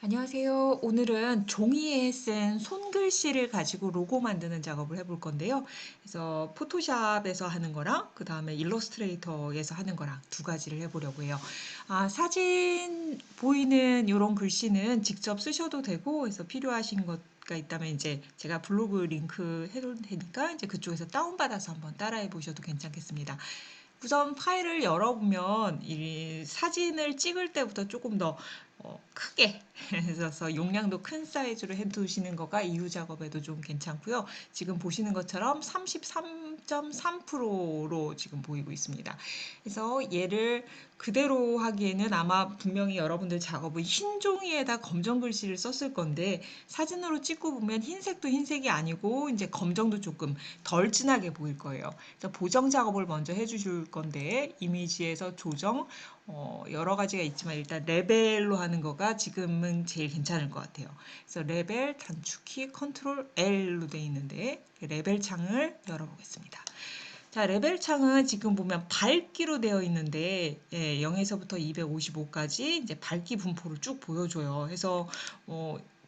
안녕하세요. 오늘은 종이에 쓴 손글씨를 가지고 로고 만드는 작업을 해볼 건데요. 그래서 포토샵에서 하는 거랑 그 다음에 일러스트레이터에서 하는 거랑 두 가지를 해보려고 해요. 사진 보이는 이런 글씨는 직접 쓰셔도 되고, 그래서 필요하신 것가 있다면 이제 제가 블로그 링크 해놓을 테니까 이제 그쪽에서 다운받아서 한번 따라해 보셔도 괜찮겠습니다. 우선 파일을 열어보면 이 사진을 찍을 때부터 조금 더 크게 해서 용량도 큰 사이즈로 해두시는 거가 이후 작업에도 좀 괜찮고요. 지금 보시는 것처럼 33.3%로 지금 보이고 있습니다. 그래서 얘를 그대로 하기에는 아마 분명히 여러분들 작업은 흰 종이에다 검정 글씨를 썼을 건데 사진으로 찍고 보면 흰색도 흰색이 아니고 이제 검정도 조금 덜 진하게 보일 거예요. 그래서 보정 작업을 먼저 해주실 건데 이미지에서 조정 여러 가지가 있지만 일단 레벨로 하는 거가 지금은 제일 괜찮을 것 같아요. 그래서 레벨 단축키 컨트롤 L로 되어 있는데 레벨 창을 열어보겠습니다. 자, 레벨 창은 지금 보면 밝기로 되어 있는데 0에서부터 255까지 이제 밝기 분포를 쭉 보여줘요. 그래서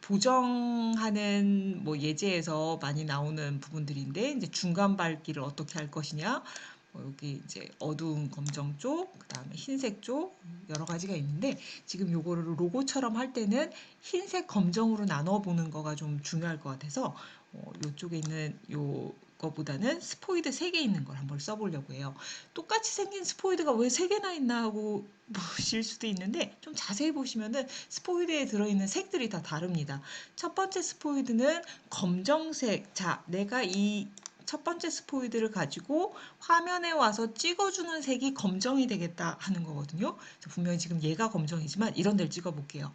보정하는 예제에서 많이 나오는 부분들인데 이제 중간 밝기를 어떻게 할 것이냐, 여기 이제 어두운 검정 쪽, 그 다음에 흰색 쪽 여러 가지가 있는데 지금 요거를 로고처럼 할 때는 흰색 검정으로 나눠 보는 거가 좀 중요할 것 같아서 요쪽에 있는 요거보다는 스포이드 3개 있는 걸 한번 써보려고 해요. 똑같이 생긴 스포이드가 왜 3개나 있나 하고 보실 수도 있는데 좀 자세히 보시면은 스포이드에 들어있는 색들이 다 다릅니다. 첫 번째 스포이드는 검정색. 자, 내가 이 첫 번째 스포이드를 가지고 화면에 와서 찍어주는 색이 검정이 되겠다 하는 거거든요. 분명히 지금 얘가 검정이지만 이런 데를 찍어볼게요.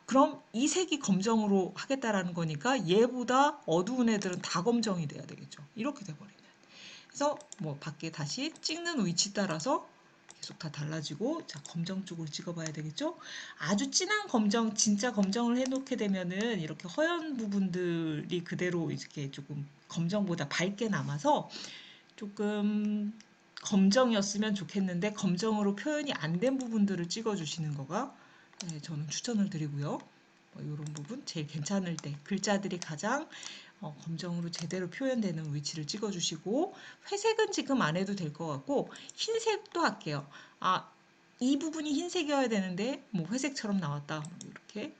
그럼 이 색이 검정으로 하겠다라는 거니까 얘보다 어두운 애들은 다 검정이 돼야 되겠죠. 이렇게 돼버리면. 그래서 밖에 다시 찍는 위치 따라서 계속 다 달라지고, 자, 검정 쪽으로 찍어봐야 되겠죠? 아주 진한 검정, 진짜 검정을 해놓게 되면은 이렇게 허연 부분들이 그대로 이렇게 조금 검정보다 밝게 남아서 조금 검정이었으면 좋겠는데 검정으로 표현이 안 된 부분들을 찍어주시는 거가 저는 추천을 드리고요. 이런 부분 제일 괜찮을 때 글자들이 가장 검정으로 제대로 표현되는 위치를 찍어주시고, 회색은 지금 안 해도 될 것 같고 흰색도 할게요. 이 부분이 흰색이어야 되는데 회색처럼 나왔다. 이렇게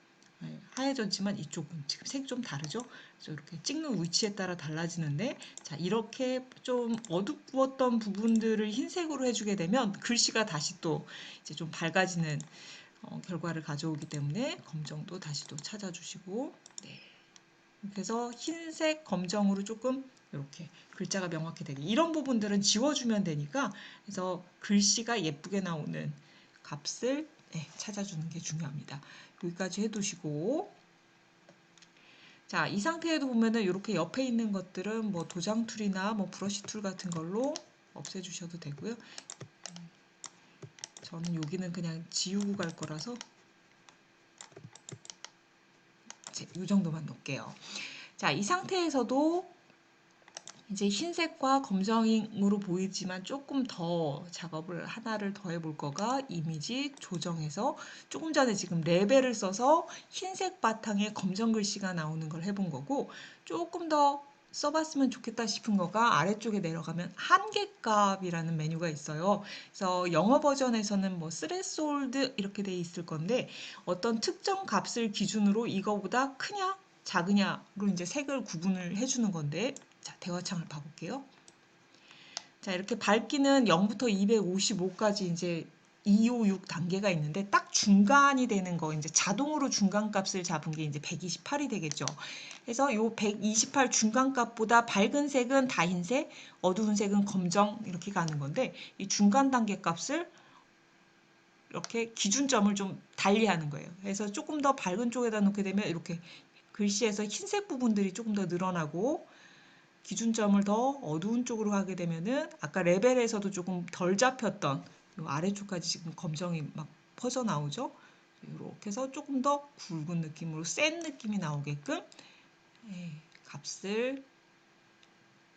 하얘졌지만 이쪽은 지금 색 좀 다르죠? 그래서 이렇게 찍는 위치에 따라 달라지는데, 자, 이렇게 좀 어둡웠던 부분들을 흰색으로 해주게 되면 글씨가 다시 또 이제 좀 밝아지는 결과를 가져오기 때문에 검정도 다시 또 찾아주시고, 네. 그래서 흰색, 검정으로 조금 이렇게 글자가 명확히 되게, 이런 부분들은 지워주면 되니까, 그래서 글씨가 예쁘게 나오는 값을 찾아주는 게 중요합니다. 여기까지 해두시고, 자, 이 상태에도 보면은 이렇게 옆에 있는 것들은 도장 툴이나 브러쉬 툴 같은 걸로 없애주셔도 되고요. 저는 여기는 그냥 지우고 갈 거라서 이 정도만 놓을게요. 자, 이 상태에서도 이제 흰색과 검정으로 보이지만 조금 더 작업을 하나를 더 해볼 거가 이미지 조정해서, 조금 전에 지금 레벨을 써서 흰색 바탕에 검정 글씨가 나오는 걸 해본 거고, 조금 더 써봤으면 좋겠다 싶은 거가 아래쪽에 내려가면 한계값이라는 메뉴가 있어요. 그래서 영어 버전에서는 스레솔드 이렇게 돼 있을 건데, 어떤 특정 값을 기준으로 이거보다 크냐 작으냐로 이제 색을 구분을 해주는 건데, 자, 대화창을 봐볼게요. 자, 이렇게 밝기는 0부터 255까지 이제 256 단계가 있는데 딱 중간이 되는 거, 이제 자동으로 중간값을 잡은 게 이제 128이 되겠죠. 그래서 요 128 중간값보다 밝은 색은 다 흰색, 어두운 색은 검정 이렇게 가는 건데, 이 중간 단계 값을 이렇게 기준점을 좀 달리 하는 거예요. 그래서 조금 더 밝은 쪽에다 놓게 되면 이렇게 글씨에서 흰색 부분들이 조금 더 늘어나고, 기준점을 더 어두운 쪽으로 하게 되면은 아까 레벨에서도 조금 덜 잡혔던 요 아래쪽까지 지금 검정이 막 퍼져 나오죠. 이렇게 해서 조금 더 굵은 느낌으로 센 느낌이 나오게끔 값을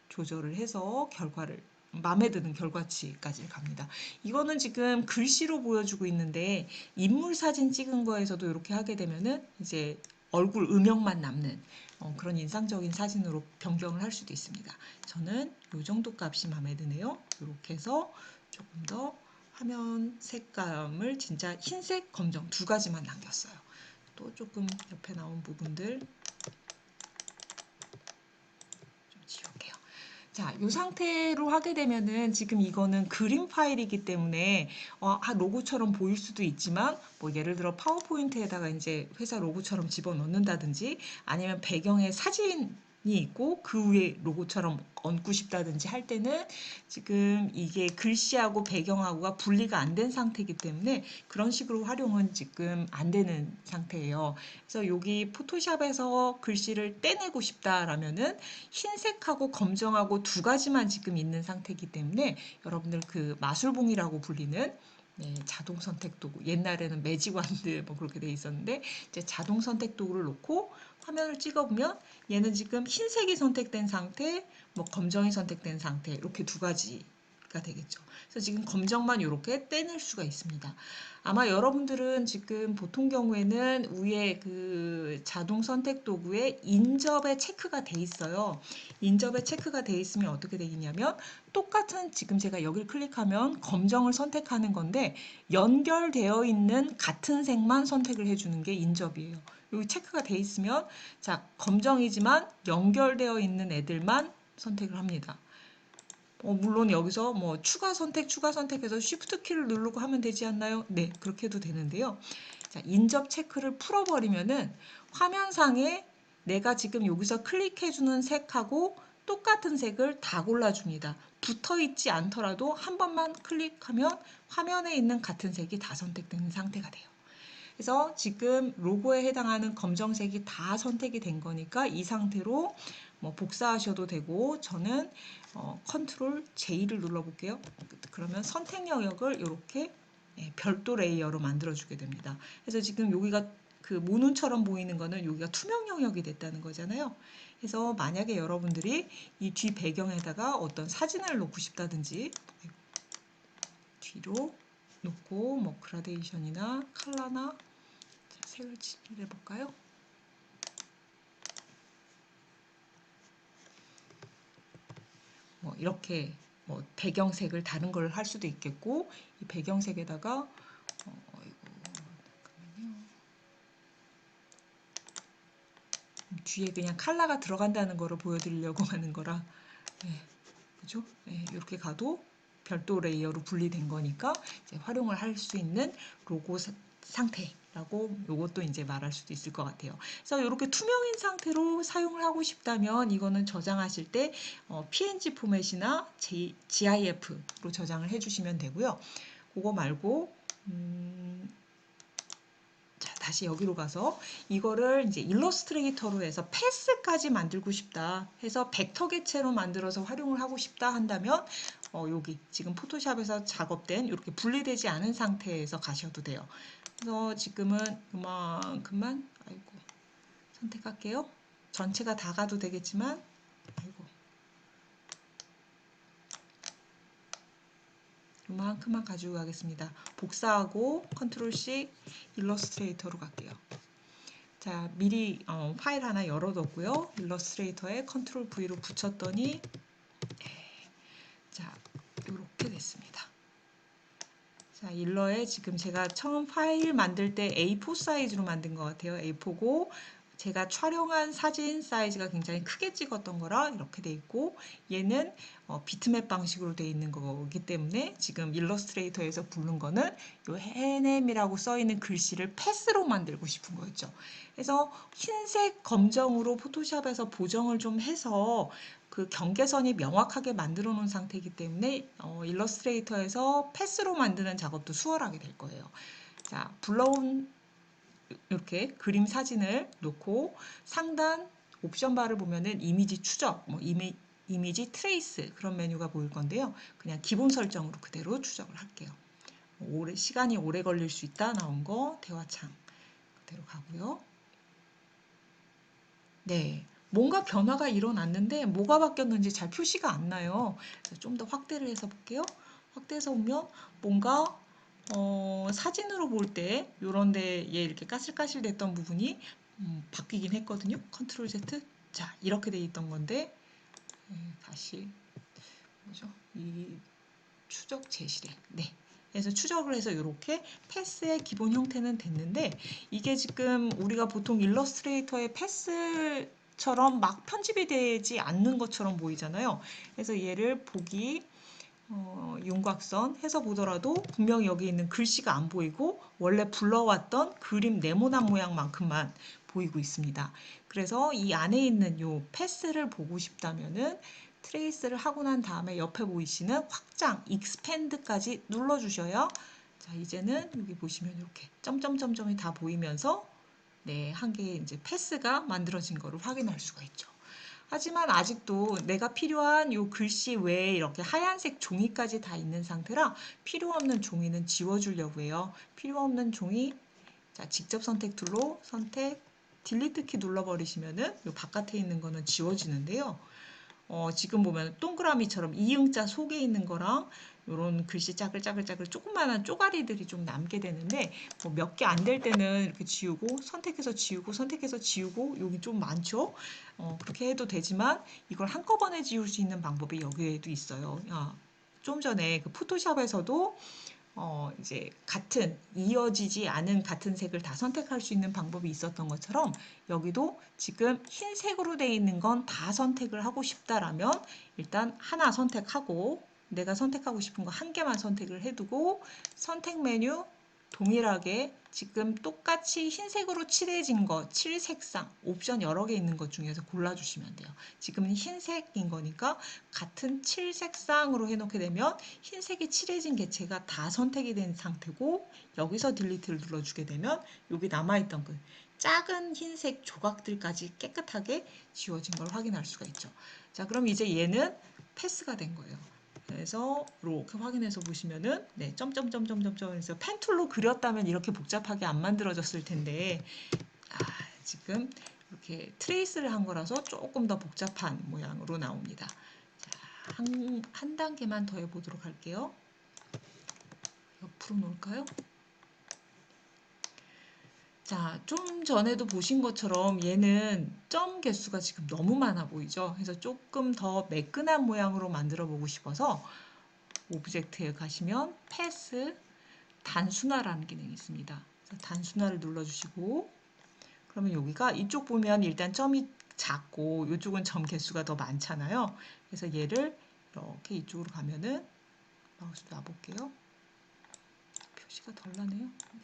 조절을 해서 결과를 마음에 드는 결과치까지 갑니다. 이거는 지금 글씨로 보여주고 있는데 인물 사진 찍은 거에서도 이렇게 하게 되면은 이제 얼굴 음영만 남는 그런 인상적인 사진으로 변경을 할 수도 있습니다. 저는 이 정도 값이 마음에 드네요. 이렇게 해서 조금 더 화면 색감을 진짜 흰색, 검정 두 가지만 남겼어요. 또 조금 옆에 나온 부분들 좀 지울게요. 자, 이 상태로 하게 되면은 지금 이거는 그림 파일이기 때문에 로고처럼 보일 수도 있지만 뭐 예를 들어 파워포인트에다가 이제 회사 로고처럼 집어넣는다든지 아니면 배경에 사진이 있고 그 위에 로고처럼 얹고 싶다든지 할 때는 지금 이게 글씨하고 배경하고가 분리가 안 된 상태이기 때문에 그런 식으로 활용은 지금 안 되는 상태예요. 그래서 여기 포토샵에서 글씨를 떼내고 싶다라면은 흰색하고 검정하고 두 가지만 지금 있는 상태이기 때문에 여러분들 그 마술봉이라고 불리는 자동 선택 도구, 옛날에는 매직완드 뭐 그렇게 돼 있었는데 이제 자동 선택 도구를 놓고 화면을 찍어보면 얘는 지금 흰색이 선택된 상태, 뭐 검정이 선택된 상태 이렇게 두 가지가 되겠죠. 그래서 지금 검정만 이렇게 떼낼 수가 있습니다. 아마 여러분들은 지금 보통 경우에는 위에 그 자동 선택 도구에 인접에 체크가 돼 있어요. 인접에 체크가 돼 있으면 어떻게 되겠냐면 똑같은 지금 제가 여기를 클릭하면 검정을 선택하는 건데 연결되어 있는 같은 색만 선택을 해주는 게 인접이에요. 여기 체크가 돼 있으면 자 검정이지만 연결되어 있는 애들만 선택을 합니다. 물론 여기서 뭐 추가 선택해서 Shift 키를 누르고 하면 되지 않나요? 네, 그렇게 해도 되는데요. 자, 인접 체크를 풀어버리면은 화면상에 내가 지금 여기서 클릭해주는 색하고 똑같은 색을 다 골라줍니다. 붙어있지 않더라도 한 번만 클릭하면 화면에 있는 같은 색이 다 선택되는 상태가 돼요. 그래서 지금 로고에 해당하는 검정색이 다 선택이 된 거니까 이 상태로 뭐 복사하셔도 되고 저는 컨트롤 J를 눌러볼게요. 그러면 선택 영역을 이렇게 별도 레이어로 만들어주게 됩니다. 그래서 지금 여기가 그 모눈처럼 보이는 거는 여기가 투명 영역이 됐다는 거잖아요. 그래서 만약에 여러분들이 이 뒤 배경에다가 어떤 사진을 놓고 싶다든지 뒤로 놓고 뭐 그라데이션이나 컬러나 색을 칠해볼까요? 뭐 이렇게 뭐 배경색을 다른 걸 할 수도 있겠고 이 배경색에다가 뒤에 그냥 컬러가 들어간다는 거를 보여드리려고 하는 거라 그죠? 이렇게 가도 별도 레이어로 분리된 거니까 이제 활용을 할 수 있는 로고 상태라고 이것도 이제 말할 수도 있을 것 같아요. 그래서 이렇게 투명인 상태로 사용을 하고 싶다면 이거는 저장하실 때 PNG 포맷이나 GIF로 저장을 해주시면 되고요. 그거 말고 자, 다시 여기로 가서 이거를 이제 일러스트레이터로 해서 패스까지 만들고 싶다 해서 벡터 객체로 만들어서 활용을 하고 싶다 한다면 여기 지금 포토샵에서 작업된 이렇게 분리되지 않은 상태에서 가셔도 돼요. 그래서 지금은 그만큼만 선택할게요. 전체가 다 가도 되겠지만 이만큼만 가지고 가겠습니다. 복사하고 컨트롤 C 일러스트레이터로 갈게요. 자, 미리 파일 하나 열어뒀고요. 일러스트레이터에 컨트롤 V로 붙였더니 자, 이렇게 됐습니다. 자, 일러에 지금 제가 처음 파일 만들 때 A4 사이즈로 만든 것 같아요. A4고 제가 촬영한 사진 사이즈가 굉장히 크게 찍었던 거라 이렇게 돼 있고 얘는 비트맵 방식으로 돼 있는 거기 때문에 지금 일러스트레이터에서 부른 거는 요 해냄이라고 써 있는 글씨를 패스로 만들고 싶은 거였죠. 그래서 흰색 검정으로 포토샵에서 보정을 좀 해서 그 경계선이 명확하게 만들어 놓은 상태이기 때문에 일러스트레이터에서 패스로 만드는 작업도 수월하게 될 거예요. 자, 불러온 이렇게 그림 사진을 놓고 상단 옵션 바를 보면은 이미지 추적, 뭐 이미지 트레이스 그런 메뉴가 보일 건데요. 그냥 기본 설정으로 그대로 추적을 할게요. 시간이 오래 걸릴 수 있다 나온 거 대화창 그대로 가고요. 네, 뭔가 변화가 일어났는데 뭐가 바뀌었는지 잘 표시가 안 나요. 좀 더 확대를 해서 볼게요. 확대해서 보면 뭔가 사진으로 볼 때 요런 데에 이렇게 까실까실 됐던 부분이 바뀌긴 했거든요. 컨트롤 Z. 자, 이렇게 돼 있던 건데 다시 뭐죠? 이 추적 제시래. 네. 그래서 추적을 해서 이렇게 패스의 기본 형태는 됐는데 이게 지금 우리가 보통 일러스트레이터의 패스처럼 막 편집이 되지 않는 것처럼 보이잖아요. 그래서 얘를 보기 윤곽선 해서 보더라도 분명히 여기 있는 글씨가 안 보이고 원래 불러왔던 그림 네모난 모양만큼만 보이고 있습니다. 그래서 이 안에 있는 요 패스를 보고 싶다면은 트레이스를 하고 난 다음에 옆에 보이시는 확장, 익스펜드까지 눌러주셔야 자 이제는 여기 보시면 이렇게 점점점점이 다 보이면서 네, 한 개의 이제 패스가 만들어진 거를 확인할 수가 있죠. 하지만 아직도 내가 필요한 요 글씨 외에 이렇게 하얀색 종이까지 다 있는 상태라 필요 없는 종이는 지워주려고 해요. 필요 없는 종이 자, 직접 선택 툴로 선택 딜리트 키 눌러버리시면은 요 바깥에 있는 거는 지워지는데요. 지금 보면 동그라미처럼 이응자 속에 있는 거랑 요런 글씨 짜글짜글짜글 조그마한 쪼가리들이 좀 남게 되는데 뭐 몇 개 안 될 때는 이렇게 지우고 선택해서 지우고 선택해서 지우고 여기 좀 많죠? 그렇게 해도 되지만 이걸 한꺼번에 지울 수 있는 방법이 여기에도 있어요. 좀 전에 그 포토샵에서도 이제 같은 이어지지 않은 같은 색을 다 선택할 수 있는 방법이 있었던 것처럼 여기도 지금 흰색으로 되어 있는 건 다 선택을 하고 싶다라면 일단 하나 선택하고 내가 선택하고 싶은 거 한 개만 선택을 해두고 선택 메뉴 동일하게 지금 똑같이 흰색으로 칠해진 거, 칠색상, 옵션 여러 개 있는 것 중에서 골라주시면 돼요. 지금은 흰색인 거니까 같은 칠색상으로 해놓게 되면 흰색이 칠해진 개체가 다 선택이 된 상태고 여기서 딜리트를 눌러주게 되면 여기 남아있던 그 작은 흰색 조각들까지 깨끗하게 지워진 걸 확인할 수가 있죠. 자, 그럼 이제 얘는 패스가 된 거예요. 그래서 이렇게 확인해서 보시면은 네, 점점점점점점 해서 펜툴로 그렸다면 이렇게 복잡하게 안 만들어졌을 텐데 지금 이렇게 트레이스를 한 거라서 조금 더 복잡한 모양으로 나옵니다. 자, 한 단계만 더 해보도록 할게요. 옆으로 놓을까요? 자, 좀 전에도 보신 것처럼 얘는 점 개수가 지금 너무 많아 보이죠? 그래서 조금 더 매끈한 모양으로 만들어 보고 싶어서 오브젝트에 가시면 패스, 단순화라는 기능이 있습니다. 단순화를 눌러주시고 그러면 여기가 이쪽 보면 일단 점이 작고 이쪽은 점 개수가 더 많잖아요. 그래서 얘를 이렇게 이쪽으로 가면은 마우스 놔볼게요. 표시가 덜 나네요. 네.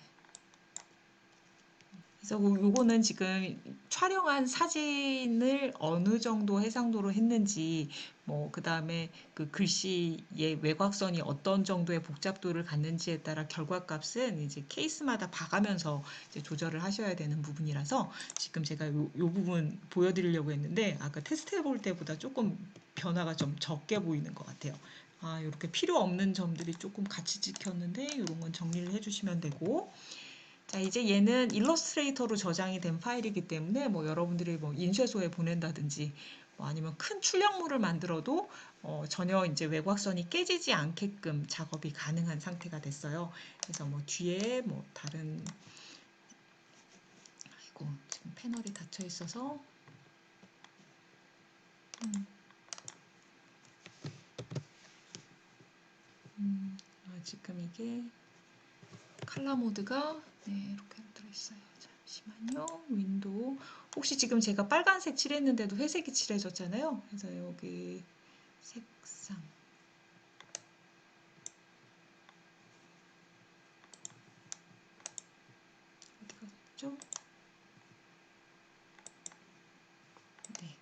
그래서 요거는 지금 촬영한 사진을 어느 정도 해상도로 했는지 그 다음에 그 글씨의 외곽선이 어떤 정도의 복잡도를 갖는지에 따라 결과값은 이제 케이스마다 봐가면서 이제 조절을 하셔야 되는 부분이라서 지금 제가 요 부분 보여드리려고 했는데 아까 테스트 해볼 때보다 조금 변화가 좀 적게 보이는 것 같아요. 이렇게 필요 없는 점들이 조금 같이 찍혔는데 이런 건 정리를 해주시면 되고 자, 이제 얘는 일러스트레이터로 저장이 된 파일이기 때문에 여러분들이 인쇄소에 보낸다든지 아니면 큰 출력물을 만들어도 전혀 이제 외곽선이 깨지지 않게끔 작업이 가능한 상태가 됐어요. 그래서 뒤에 다른 아이고 지금 패널이 닫혀 있어서 지금 이게 칼라 모드가 네, 이렇게 들어있어요. 잠시만요. 윈도우. 혹시 지금 제가 빨간색 칠했는데도 회색이 칠해졌잖아요. 그래서 여기 색상. 어디가 됐죠? 네.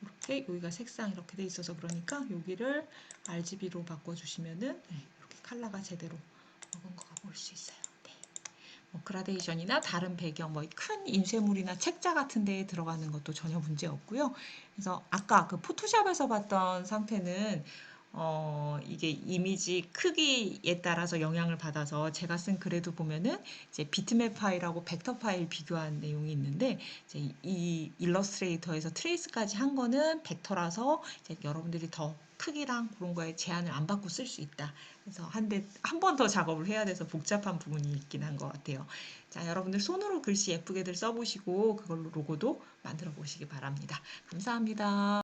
이렇게 여기가 색상 이렇게 돼 있어서 그러니까 여기를 RGB로 바꿔주시면은 네, 이렇게 컬러가 제대로 먹은 거가 볼 수 있어요. 그라데이션이나 다른 배경, 큰 인쇄물이나 책자 같은 데에 들어가는 것도 전혀 문제 없고요. 그래서 아까 그 포토샵에서 봤던 상태는 이게 이미지 크기에 따라서 영향을 받아서 제가 쓴 글에도 보면은 이제 비트맵 파일하고 벡터 파일 비교한 내용이 있는데 이제 이 일러스트레이터에서 트레이스까지 한 거는 벡터라서 이제 여러분들이 더 크기랑 그런 거에 제한을 안 받고 쓸 수 있다. 그래서 한 번 더 작업을 해야 돼서 복잡한 부분이 있긴 한 것 같아요. 자, 여러분들 손으로 글씨 예쁘게들 써보시고 그걸로 로고도 만들어 보시기 바랍니다. 감사합니다.